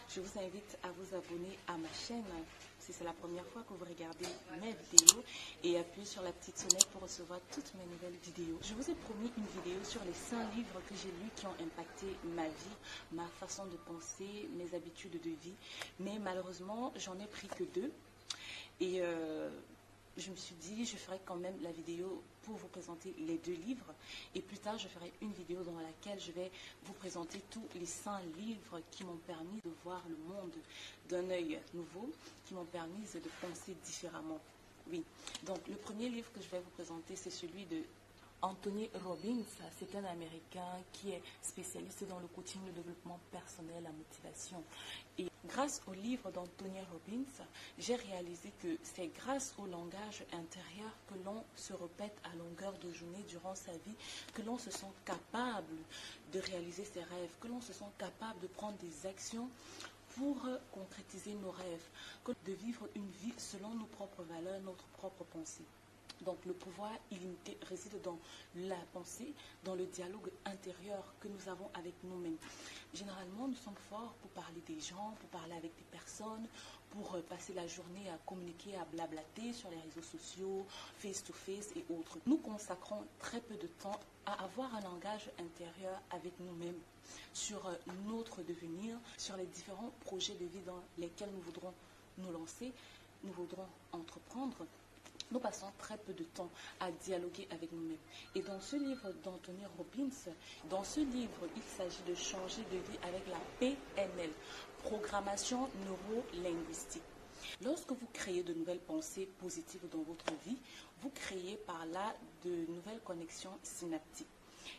Je vous invite à vous abonner à ma chaîne si c'est la première fois que vous regardez mes vidéos et appuyez sur la petite sonnette pour recevoir toutes mes nouvelles vidéos. Je vous ai promis une vidéo sur les 5 livres que j'ai lus qui ont impacté ma vie, ma façon de penser, mes habitudes de vie, mais malheureusement j'en ai pris que 2 et je me suis dit, je ferai quand même la vidéo pour vous présenter les 2 livres. Et plus tard, je ferai une vidéo dans laquelle je vais vous présenter tous les 5 livres qui m'ont permis de voir le monde d'un œil nouveau, qui m'ont permis de penser différemment. Oui, donc le premier livre que je vais vous présenter, c'est celui de Anthony Robbins. C'est un Américain qui est spécialiste dans le coaching, le développement personnel, la motivation. Et grâce au livre d'Anthony Robbins, j'ai réalisé que c'est grâce au langage intérieur que l'on se répète à longueur de journée durant sa vie, que l'on se sent capable de réaliser ses rêves, que l'on se sent capable de prendre des actions pour concrétiser nos rêves, que de vivre une vie selon nos propres valeurs, notre propre pensée. Donc le pouvoir illimité réside dans la pensée, dans le dialogue intérieur que nous avons avec nous-mêmes. Généralement, nous sommes forts pour parler des gens, pour parler avec des personnes, pour passer la journée à communiquer, à blablater sur les réseaux sociaux, face-to-face et autres. Nous consacrons très peu de temps à avoir un langage intérieur avec nous-mêmes, sur notre devenir, sur les différents projets de vie dans lesquels nous voudrons nous lancer, nous voudrons entreprendre. Nous passons très peu de temps à dialoguer avec nous-mêmes. Et dans ce livre d'Anthony Robbins, dans ce livre, il s'agit de changer de vie avec la PNL, programmation neuro-linguistique. Lorsque vous créez de nouvelles pensées positives dans votre vie, vous créez par là de nouvelles connexions synaptiques.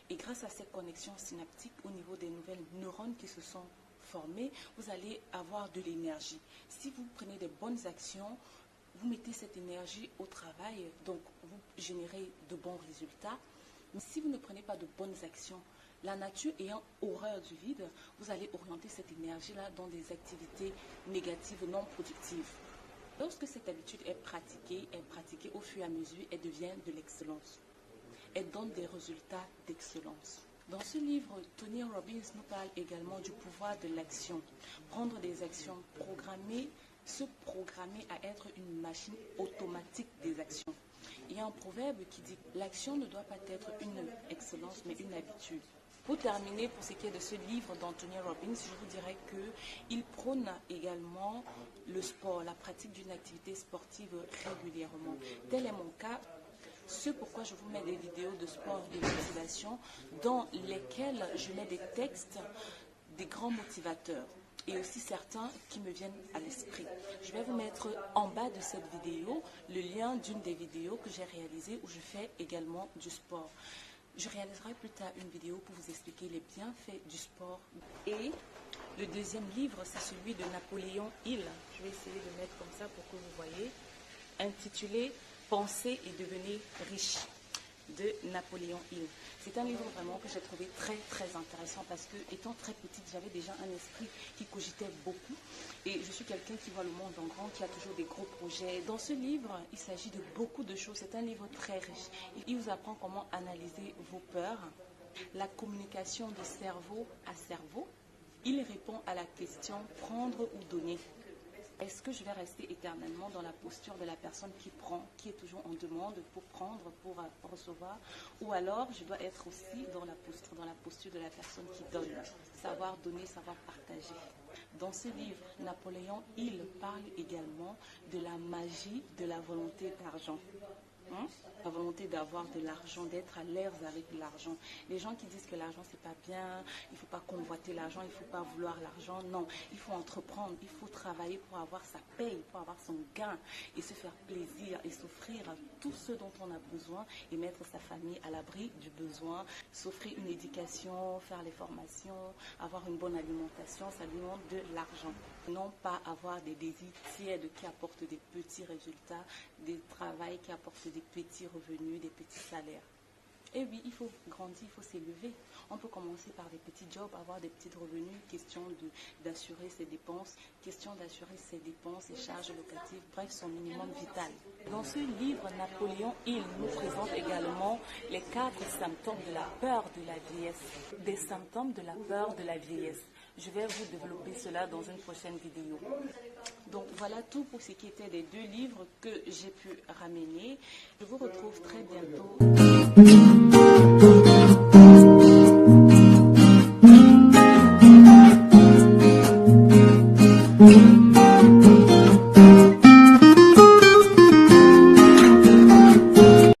Et grâce à ces connexions synaptiques, au niveau des nouvelles neurones qui se sont formées, vous allez avoir de l'énergie. Si vous prenez des bonnes actions, vous mettez cette énergie au travail, donc vous générez de bons résultats. Mais si vous ne prenez pas de bonnes actions, la nature ayant horreur du vide, vous allez orienter cette énergie-là dans des activités négatives, non productives. Lorsque cette habitude est pratiquée au fur et à mesure, elle devient de l'excellence. Elle donne des résultats d'excellence. Dans ce livre, Tony Robbins nous parle également du pouvoir de l'action. Prendre des actions programmées, se programmer à être une machine automatique des actions. Il y a un proverbe qui dit « L'action ne doit pas être une excellence, mais une habitude ». Pour terminer, pour ce qui est de ce livre d'Anthony Robbins, je vous dirais qu'il prône également le sport, la pratique d'une activité sportive régulièrement. Tel est mon cas. Ce pourquoi je vous mets des vidéos de sport et de motivation dans lesquelles je mets des textes, des grands motivateurs et aussi certains qui me viennent à l'esprit. Je vais vous mettre en bas de cette vidéo le lien d'une des vidéos que j'ai réalisées où je fais également du sport. Je réaliserai plus tard une vidéo pour vous expliquer les bienfaits du sport. Et le deuxième livre, c'est celui de Napoléon Hill. Je vais essayer de mettre comme ça pour que vous voyez. Intitulé « Penser et devenir riche » de Napoléon Hill. C'est un livre vraiment que j'ai trouvé très très intéressant parce que étant très petite, j'avais déjà un esprit qui cogitait beaucoup et je suis quelqu'un qui voit le monde en grand, qui a toujours des gros projets. Dans ce livre, il s'agit de beaucoup de choses. C'est un livre très riche. Il vous apprend comment analyser vos peurs, la communication de cerveau à cerveau. Il répond à la question prendre ou donner. Est-ce que je vais rester éternellement dans la posture de la personne qui prend, qui est toujours en demande pour prendre, pour recevoir, ou alors je dois être aussi dans la posture de la personne qui donne, savoir donner, savoir partager. Dans ce livre, Napoléon Hill parle également de la magie de la volonté d'argent. La volonté d'avoir de l'argent, d'être à l'aise avec l'argent. Les gens qui disent que l'argent c'est pas bien, il ne faut pas convoiter l'argent, il ne faut pas vouloir l'argent. Non, il faut entreprendre, il faut travailler pour avoir sa paye, pour avoir son gain et se faire plaisir et s'offrir tout ce dont on a besoin et mettre sa famille à l'abri du besoin, s'offrir une éducation, faire les formations, avoir une bonne alimentation, ça demande de l'argent. Non pas avoir des désirs tièdes qui apportent des petits résultats, des travails qui apportent des petits revenus, des petits salaires. Et oui, il faut grandir, il faut s'élever. On peut commencer par des petits jobs, avoir des petits revenus, question d'assurer ses dépenses, et charges locatives, bref, son minimum vital. Dans ce livre, Napoléon Hill nous présente également les 4 symptômes de la peur de la vieillesse. Des symptômes de la peur de la vieillesse. Je vais vous développer cela dans une prochaine vidéo. Donc voilà tout pour ce qui était des 2 livres que j'ai pu ramener. Je vous retrouve très bientôt.